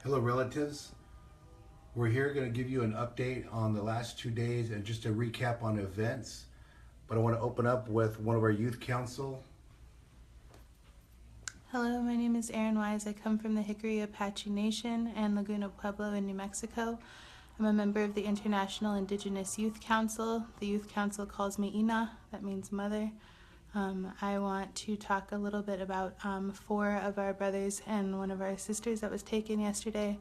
Hello, relatives. We're here going to give you an update on the last 2 days and just a recap on events. But I want to open up with one of our youth council. Hello, my name is Erin Wise. I come from the Hickory Apache Nation and Laguna Pueblo in New Mexico. I'm a member of the International Indigenous Youth Council. The Youth Council calls me Ina, that means mother. I want to talk a little bit about 4 of our brothers and one of our sisters that was taken yesterday.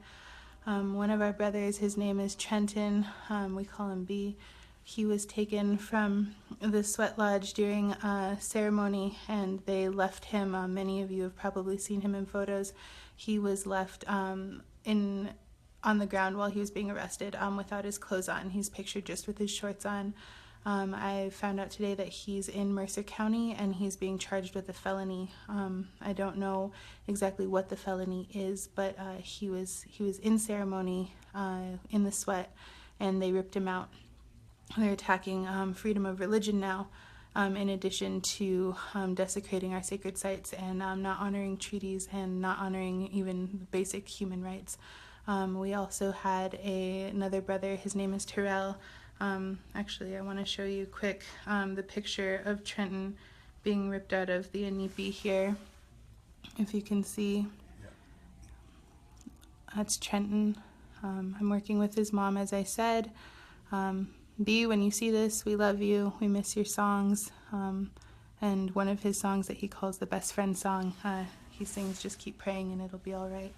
One of our brothers, his name is Trenton, we call him B. He was taken from the sweat lodge during a ceremony and they left him. Many of you have probably seen him in photos. He was left on the ground while he was being arrested without his clothes on. He's pictured just with his shorts on. I found out today that he's in Mercer County and he's being charged with a felony. I don't know exactly what the felony is, but he was in ceremony in the sweat and they ripped him out. They're attacking freedom of religion now, in addition to desecrating our sacred sites and not honoring treaties and not honoring even basic human rights. We also had another brother. His name is Terrell. Actually, I want to show you quick the picture of Trenton being ripped out of the inipi here. If you can see, that's Trenton. I'm working with his mom, as I said. B, when you see this, we love you. We miss your songs. And one of his songs that he calls the best friend song, he sings, "Just keep praying and it'll be all right."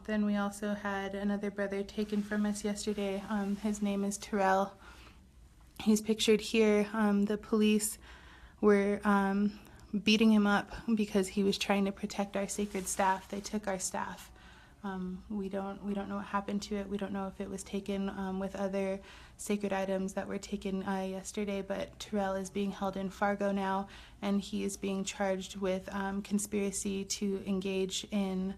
Then we also had another brother taken from us yesterday. His name is Terrell. He's pictured here. The police were beating him up because he was trying to protect our sacred staff. They took our staff. We don't know what happened to it. We don't know if it was taken with other sacred items that were taken yesterday, but Terrell is being held in Fargo now, and he is being charged with conspiracy to engage in,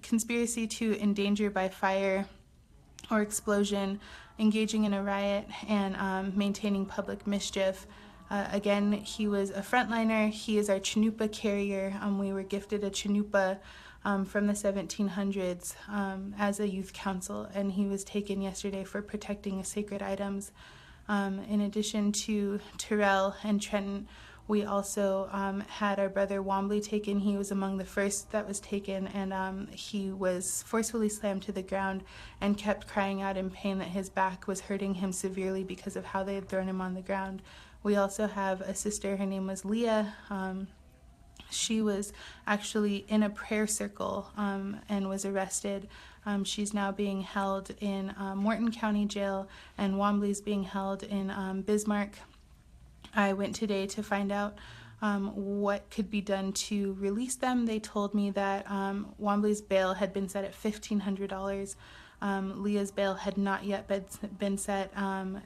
conspiracy to endanger by fire or explosion, engaging in a riot, and maintaining public mischief. Again, he was a frontliner. He is our chanupa carrier. We were gifted a chanupa from the 1700s as a youth council, and he was taken yesterday for protecting sacred items. In addition to Terrell and Trenton, we also had our brother Wombly taken. He was among the first that was taken, and he was forcefully slammed to the ground and kept crying out in pain that his back was hurting him severely because of how they had thrown him on the ground. We also have a sister. Her name was Leah. She was actually in a prayer circle and was arrested. She's now being held in Morton County Jail, and Wombly's being held in Bismarck. I went today to find out what could be done to release them. They told me that Wombly's bail had been set at $1,500. Leah's bail had not yet been set.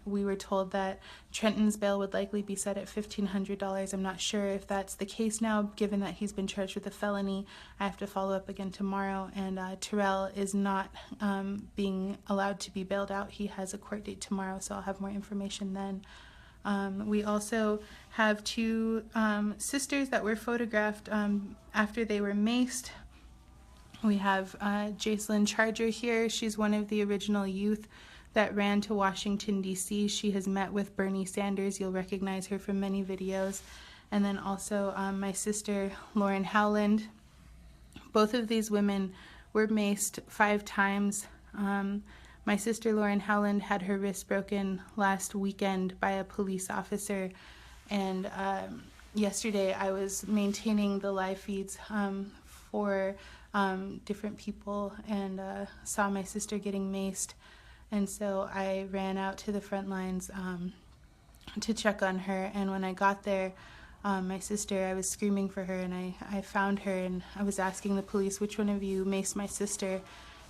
We were told that Trenton's bail would likely be set at $1,500. I'm not sure if that's the case now, given that he's been charged with a felony. I have to follow up again tomorrow, and Terrell is not being allowed to be bailed out. He has a court date tomorrow, so I'll have more information then. We also have 2 sisters that were photographed after they were maced. We have Jacelyn Charger here. She's one of the original youth that ran to Washington, D.C. She has met with Bernie Sanders. You'll recognize her from many videos. And then also my sister, Lauren Howland. Both of these women were maced 5 times. My sister, Lauren Howland, had her wrist broken last weekend by a police officer. And yesterday I was maintaining the live feeds for different people and saw my sister getting maced, and so I ran out to the front lines to check on her. And when I got there, my sister, I was screaming for her, and I found her, and I was asking the police, which one of you maced my sister?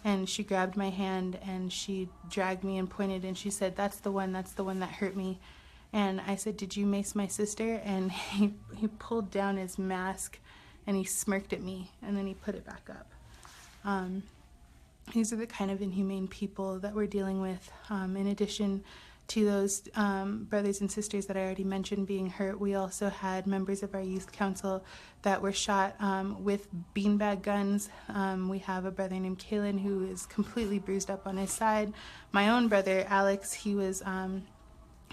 And she grabbed my hand and she dragged me and pointed, and she said, that's the one that hurt me. And I said, did you mace my sister? And he pulled down his mask and he smirked at me, and then he put it back up. These are the kind of inhumane people that we're dealing with. In addition to those brothers and sisters that I already mentioned being hurt, we also had members of our youth council that were shot with beanbag guns. We have a brother named Kalen who is completely bruised up on his side. My own brother, Alex, he was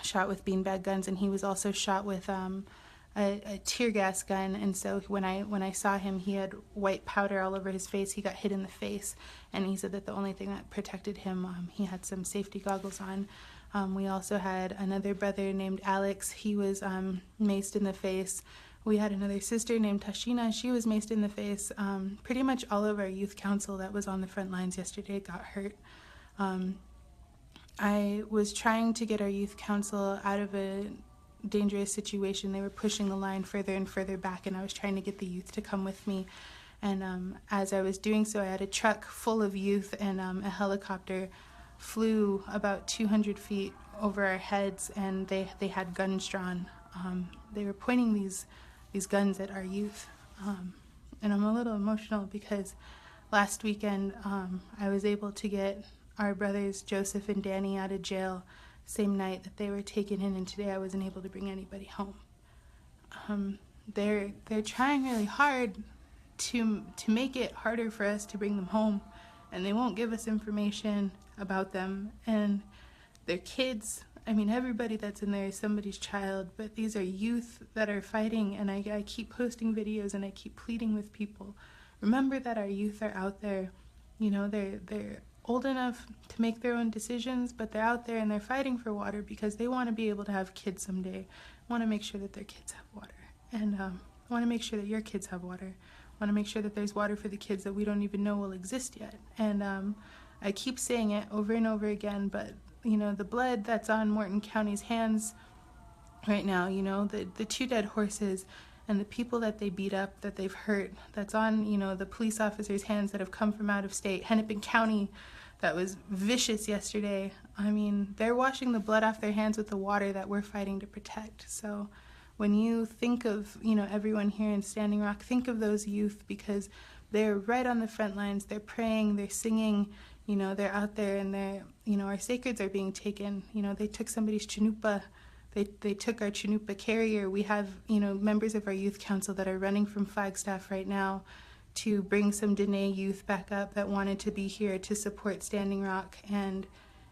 shot with beanbag guns, and he was also shot with a tear gas gun. And so when I saw him, he had white powder all over his face. He got hit in the face, and he said that the only thing that protected him, he had some safety goggles on. We also had another brother named Alex. He was maced in the face. We had another sister named Tashina. She was maced in the face. Pretty much all of our youth council that was on the front lines yesterday got hurt. I was trying to get our youth council out of a dangerous situation. They were pushing the line further and further back, and I was trying to get the youth to come with me. And as I was doing so, I had a truck full of youth, and a helicopter flew about 200 feet over our heads, and they had guns drawn. They were pointing these guns at our youth. And I'm a little emotional because last weekend I was able to get our brothers Joseph and Danny out of jail same night that they were taken in, and today I wasn't able to bring anybody home. They're trying really hard to make it harder for us to bring them home, and they won't give us information about them. And their kids, I mean, everybody that's in there is somebody's child, but these are youth that are fighting, and I keep posting videos and I keep pleading with people. Remember that our youth are out there. You know, they're old enough to make their own decisions, but they're out there and they're fighting for water because they want to be able to have kids someday. Want to make sure that their kids have water. And want to make sure that your kids have water. Want to make sure that there's water for the kids that we don't even know will exist yet. And I keep saying it over and over again, but you know, the blood that's on Morton County's hands right now, you know, the 2 dead horses and the people that they beat up, that they've hurt, that's on, you know, the police officers' hands that have come from out of state. Hennepin County, that was vicious yesterday. I mean, they're washing the blood off their hands with the water that we're fighting to protect. So when you think of, you know, everyone here in Standing Rock, think of those youth, because they're right on the front lines. They're praying, they're singing, you know, they're out there, and they're, you know, our sacreds are being taken. You know, they took somebody's chanupa. They took our chanupa carrier. We have, you know, members of our youth council that are running from Flagstaff right now to bring some Dene youth back up that wanted to be here to support Standing Rock. And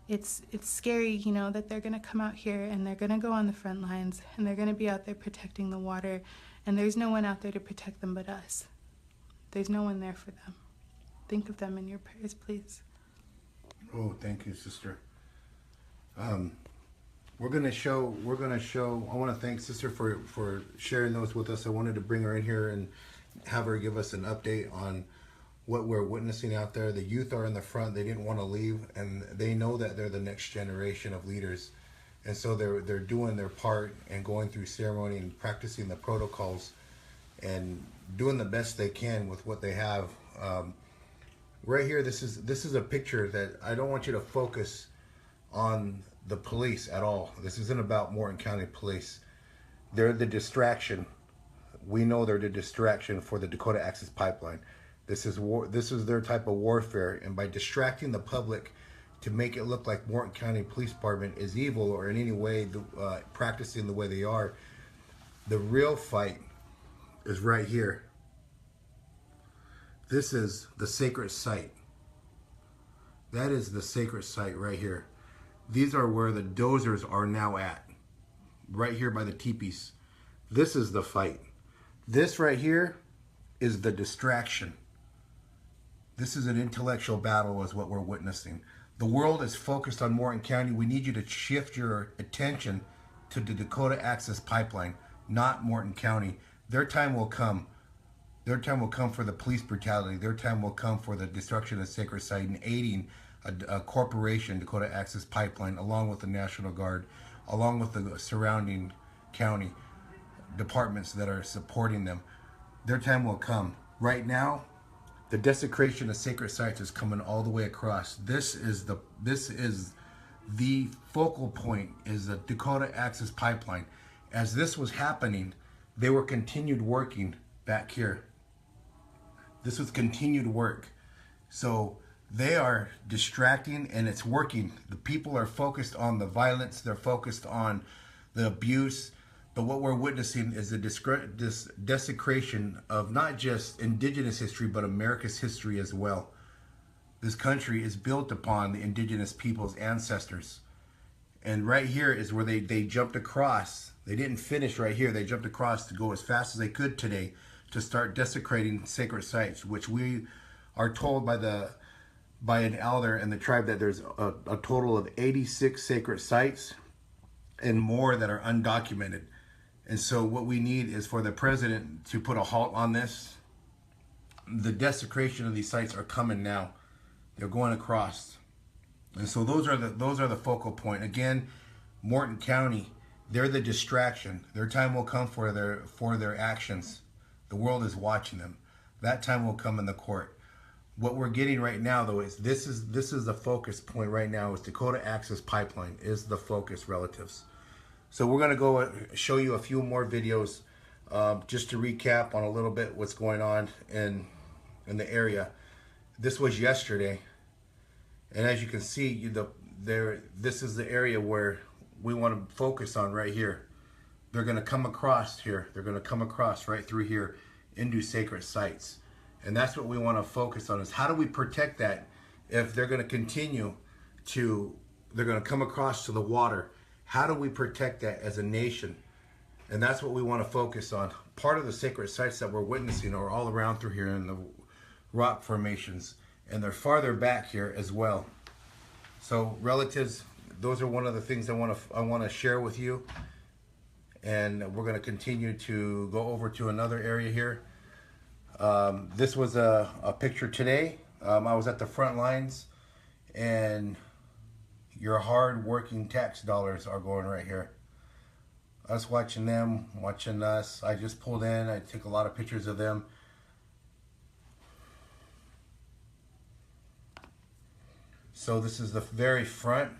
it's scary, you know, that they're going to come out here and they're going to go on the front lines and they're going to be out there protecting the water. And there's no one out there to protect them but us. There's no one there for them. Think of them in your prayers, please. Oh, thank you, sister. We're gonna show. I want to thank Sister for sharing those with us. I wanted to bring her in here and have her give us an update on what we're witnessing out there. The youth are in the front. They didn't want to leave, and they know that they're the next generation of leaders, and so they're doing their part and going through ceremony and practicing the protocols and doing the best they can with what they have. Right here, this is a picture that I don't want you to focus on the police at all. This isn't about Morton County Police. They're the distraction. We know they're the distraction for the Dakota Access Pipeline. This is their type of warfare, and by distracting the public to make it look like Morton County Police Department is evil or in any way practicing the way they are, the real fight is right here. This is the sacred site. That is the sacred site right here. These are where the dozers are now at. Right here by the teepees. This is the fight. This right here is the distraction. This is an intellectual battle is what we're witnessing. The world is focused on Morton County. We need you to shift your attention to the Dakota Access Pipeline, not Morton County. Their time will come. Their time will come for the police brutality. Their time will come for the destruction of sacred site and aiding a corporation, Dakota Access Pipeline, along with the National Guard, along with the surrounding county departments that are supporting them. Their time will come. Right now, the desecration of sacred sites is coming all the way across. This is the focal point, is the Dakota Access Pipeline. As this was happening, they were continued working back here. This was continued work. So They are distracting, and it's working. The people are focused on the violence, they're focused on the abuse, but what we're witnessing is this desecration of not just indigenous history, but America's history as well. This country is built upon the indigenous people's ancestors. And right here is where they jumped across. They didn't finish right here. They jumped across to go as fast as they could today to start desecrating sacred sites, which we are told by an elder in the tribe that there's a total of 86 sacred sites and more that are undocumented. And so what we need is for the president to put a halt on this. The desecration of these sites are coming now. They're going across. And so those are the focal point. Again, Morton County, they're the distraction. Their time will come for their actions. The world is watching them. That time will come in the court. What we're getting right now, though, is this is the focus point right now. Is Dakota Access Pipeline is the focus, relatives. So we're gonna go show you a few more videos, just to recap on a little bit what's going on in the area. This was yesterday, and as you can see, this is the area where we want to focus on right here. They're gonna come across here. They're gonna come across right through here into sacred sites. And that's what we want to focus on, is how do we protect that if they're going to continue they're going to come across to the water. How do we protect that as a nation? And that's what we want to focus on. Part of the sacred sites that we're witnessing are all around through here in the rock formations, and they're farther back here as well. So relatives, those are one of the things I want to share with you. And we're going to continue to go over to another area here. This was a picture today. I was at the front lines, and your hard-working tax dollars are going right here. Us watching them, watching us. I just pulled in. I took a lot of pictures of them. So this is the very front.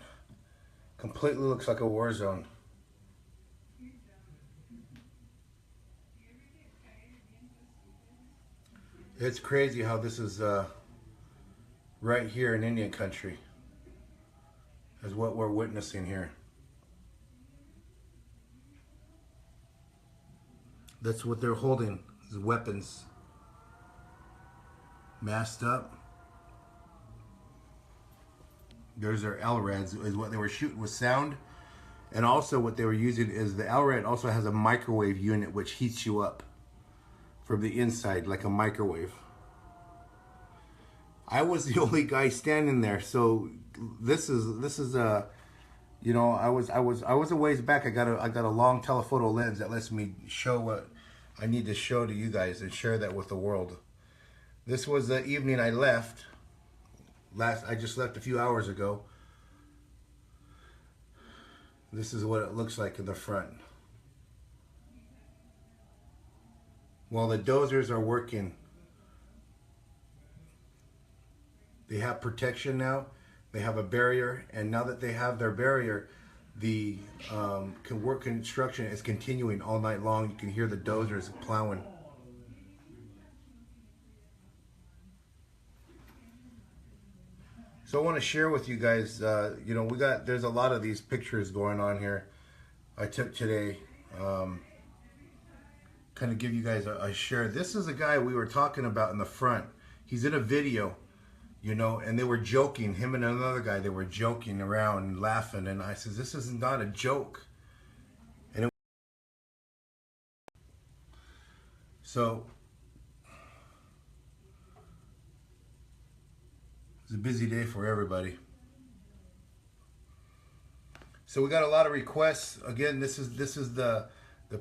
Completely looks like a war zone. It's crazy how this is right here in Indian country is what we're witnessing here. That's what they're holding, is weapons. Masked up. There's their LRADs, is what they were shooting with sound. And also what they were using is the LRAD also has a microwave unit which heats you up from the inside like a microwave. I was the only guy standing there, so this is you know, I was a ways back. I got a long telephoto lens that lets me show what I need to show to you guys and share that with the world. This was the evening I left. I just left a few hours ago. This is what it looks like in the front. While the dozers are working, they have protection now. They have a barrier, and now that they have their barrier, the work construction is continuing all night long. You can hear the dozers plowing. So I want to share with you guys, you know, there's a lot of these pictures going on here I took today. Kind of give you guys a share. This is a guy we were talking about in the front. He's in a video, you know, and they were joking. Him and another guy, they were joking around and laughing. And I said, this is not a joke. And so it's a busy day for everybody. So we got a lot of requests. Again, this is the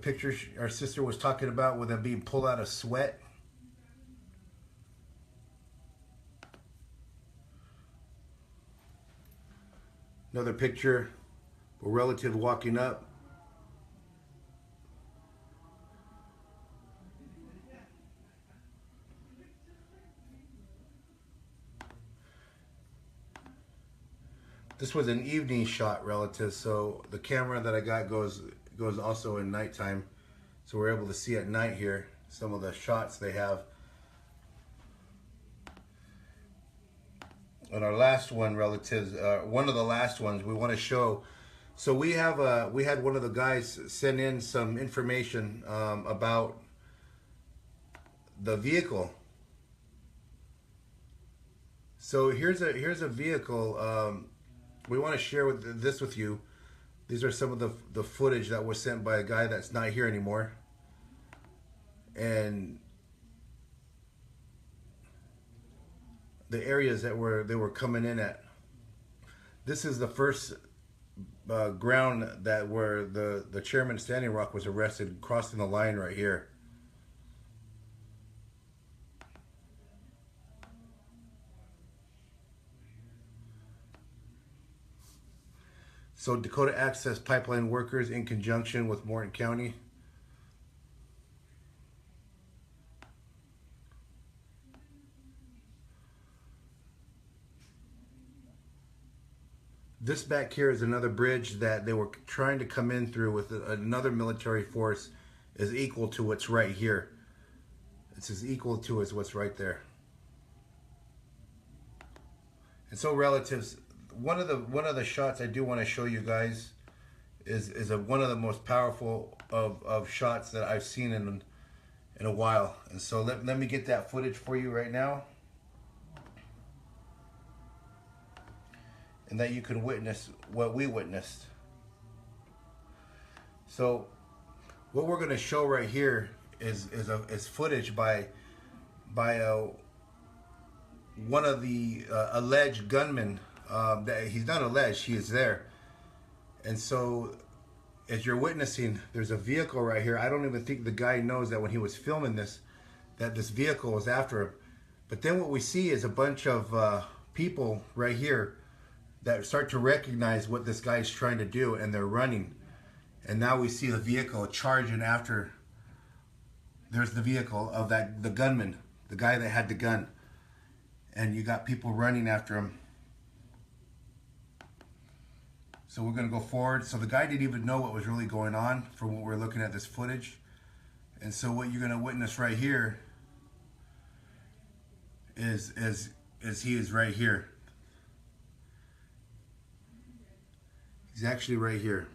picture our sister was talking about with them being pulled out of sweat. Another picture, a relative walking up. This was an evening shot, relative, so the camera that I got goes also in nighttime, so we're able to see at night here some of the shots they have. on our last one, relatives, one of the last ones we want to show. So we had one of the guys send in some information about the vehicle. So here's a vehicle. We want to share this with you. These are some of the footage that was sent by a guy that's not here anymore. And the areas that they were coming in at. This is the first ground that where the chairman Standing Rock was arrested, crossing the line right here. So Dakota Access Pipeline workers in conjunction with Morton County. This back here is another bridge that they were trying to come in through with another military force is equal to what's right here. It's as equal to as what's right there. And so relatives, one of the shots I do want to show you guys is one of the most powerful of shots that I've seen in a while. And so let me get that footage for you right now. And that you can witness what we witnessed. So what we're going to show right here is footage by one of the alleged gunmen. That he's not alleged, he is there. And so as you're witnessing, there's a vehicle right here. I don't even think the guy knows that when he was filming this, that this vehicle was after him. But then what we see is a bunch of people right here that start to recognize what this guy is trying to do, and they're running. And now we see the vehicle charging after. There's the vehicle of the gunman, the guy that had the gun. And you got people running after him. So we're going to go forward. So the guy didn't even know what was really going on from what we're looking at this footage. And so what you're going to witness right here is he is right here. He's actually right here.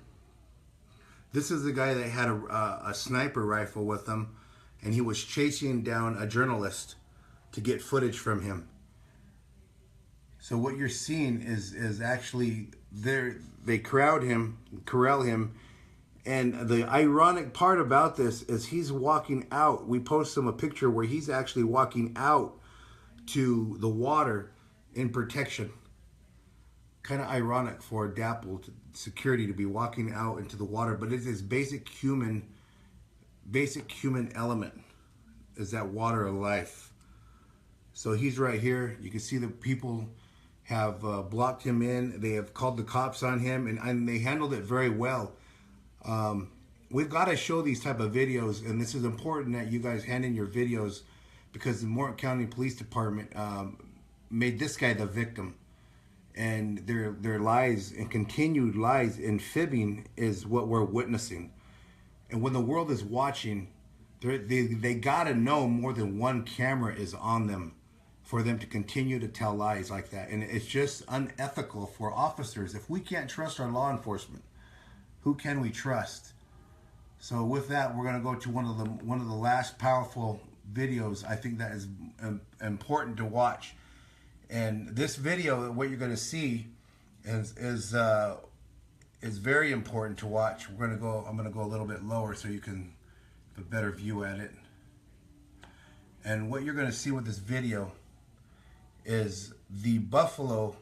This is the guy that had a sniper rifle with him, and he was chasing down a journalist to get footage from him. So what you're seeing is actually they corral him, and the ironic part about this is he's walking out. We post him a picture where he's actually walking out to the water in protection. Kind of ironic for DAPL security to be walking out into the water, but it's this basic human element is that water of life. So he's right here. You can see the people have blocked him in. They have called the cops on him, and they handled it very well. We've got to show these type of videos, and this is important that you guys hand in your videos, because the Morton County Police Department made this guy the victim. And their lies and continued lies and fibbing is what we're witnessing. And when the world is watching, they gotta know more than one camera is on them for them to continue to tell lies like that. And it's just unethical for officers. If we can't trust our law enforcement, who can we trust? So with that, we're gonna go to one of the last powerful videos I think that is important to watch. And this video, what you're going to see, is very important to watch. I'm going to go a little bit lower so you can have a better view at it. And what you're going to see with this video is the buffalo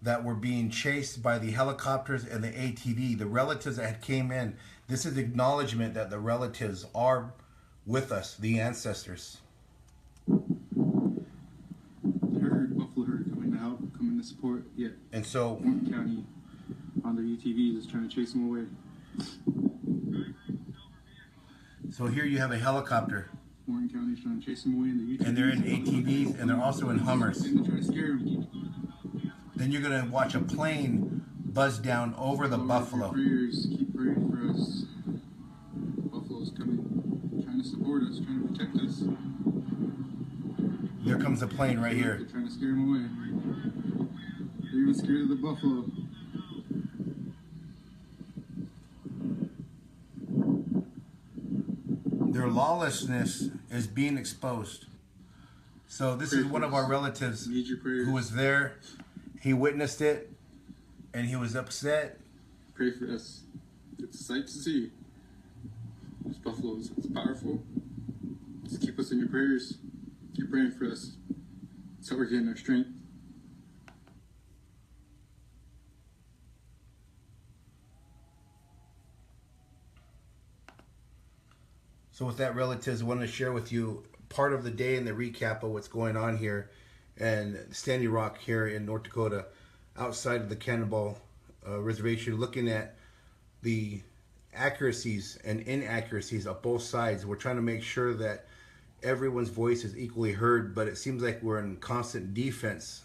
that were being chased by the helicopters and the ATV. The relatives that had came in. This is acknowledgement that the relatives are with us, the ancestors. Support, yeah. And so Morton County on their UTVs is trying to chase them away. So here you have a helicopter. Morton County is trying to chase them away in the UTVs. And they're in ATVs, and they're also in Hummers. And they're trying to scare them. Then you're going to watch a plane buzz down over the buffalo. Prayers, keep praying for us. Buffalo's coming, trying to support us, trying to protect us. There comes a plane right here. They're trying to scare them away. They're even scared of the buffalo. Their lawlessness is being exposed. So this is one of our relatives Need your prayers. who was there. He witnessed it, and he was upset. Pray for us. It's a sight to see. These buffaloes, it's powerful. Just keep us in your prayers. Keep praying for us. That's how we're getting our strength. So with that, relatives, I wanted to share with you part of the day and the recap of what's going on here and Standing Rock here in North Dakota, outside of the Cannonball Reservation, looking at the accuracies and inaccuracies of both sides. We're trying to make sure that everyone's voice is equally heard, but it seems like we're in constant defense.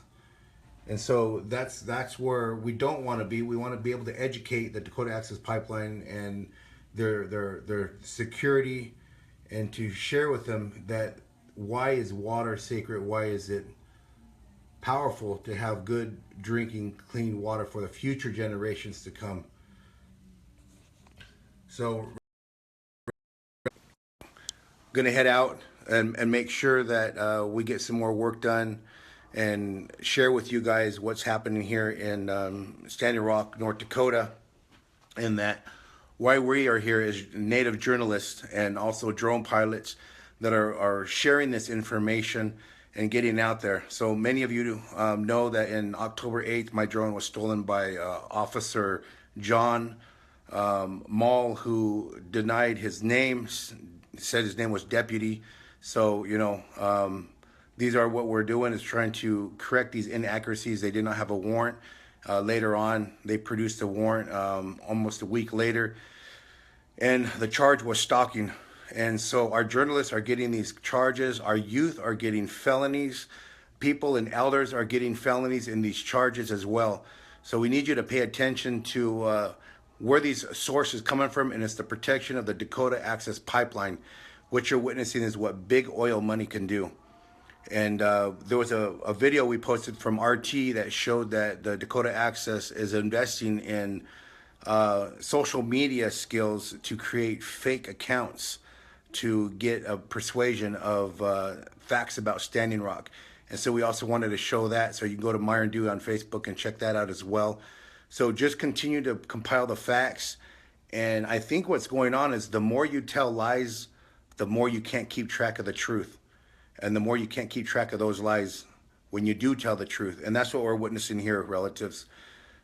And so that's where we don't want to be. We want to be able to educate the Dakota Access Pipeline and their security, and to share with them that why is water sacred? Why is it powerful to have good drinking, clean water for the future generations to come? So gonna head out and make sure that we get some more work done and share with you guys what's happening here in Standing Rock, North Dakota, and that why we are here is native journalists and also drone pilots that are sharing this information and getting out there. So many of you know that in October 8th, my drone was stolen by Officer John Mall, who denied his name, said his name was Deputy. So, you know, these are what we're doing, is trying to correct these inaccuracies. They did not have a warrant. Later on, they produced a warrant almost a week later, and the charge was stalking. And so our journalists are getting these charges. Our youth are getting felonies. People and elders are getting felonies in these charges as well. So we need you to pay attention to where these sources coming from, and it's the protection of the Dakota Access Pipeline. What you're witnessing is what big oil money can do. And there was a video we posted from RT that showed that the Dakota Access is investing in social media skills to create fake accounts to get a persuasion of facts about Standing Rock. And so we also wanted to show that. So you can go to Myron Dewey on Facebook and check that out as well. So just continue to compile the facts. And I think what's going on is the more you tell lies, the more you can't keep track of the truth. And the more you can't keep track of those lies when you do tell the truth. And that's what we're witnessing here, relatives.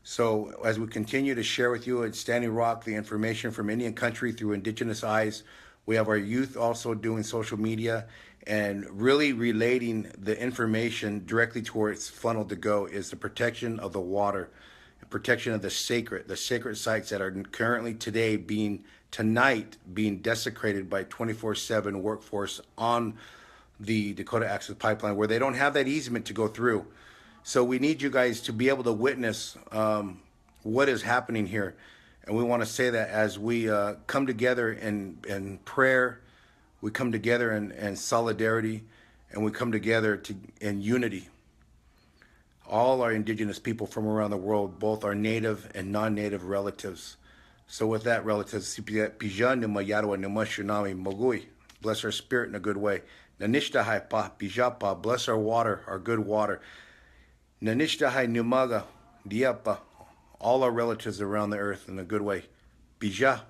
So as we continue to share with you at Standing Rock the information from Indian country through indigenous eyes, we have our youth also doing social media and really relating the information directly to where it's funneled to go, is the protection of the water, the protection of the sacred sites that are currently tonight being desecrated by 24/7 workforce on the Dakota Access Pipeline, where they don't have that easement to go through. So we need you guys to be able to witness what is happening here. And we want to say that as we come together in prayer, we come together in solidarity, and we come together in unity. All our indigenous people from around the world, both our native and non-native relatives. So with that, relatives, bless our spirit in a good way. Nanishtahai pa pijapa, bless our water, our good water. Nanishtahai numaga diapa, all our relatives around the earth in a good way. Bija.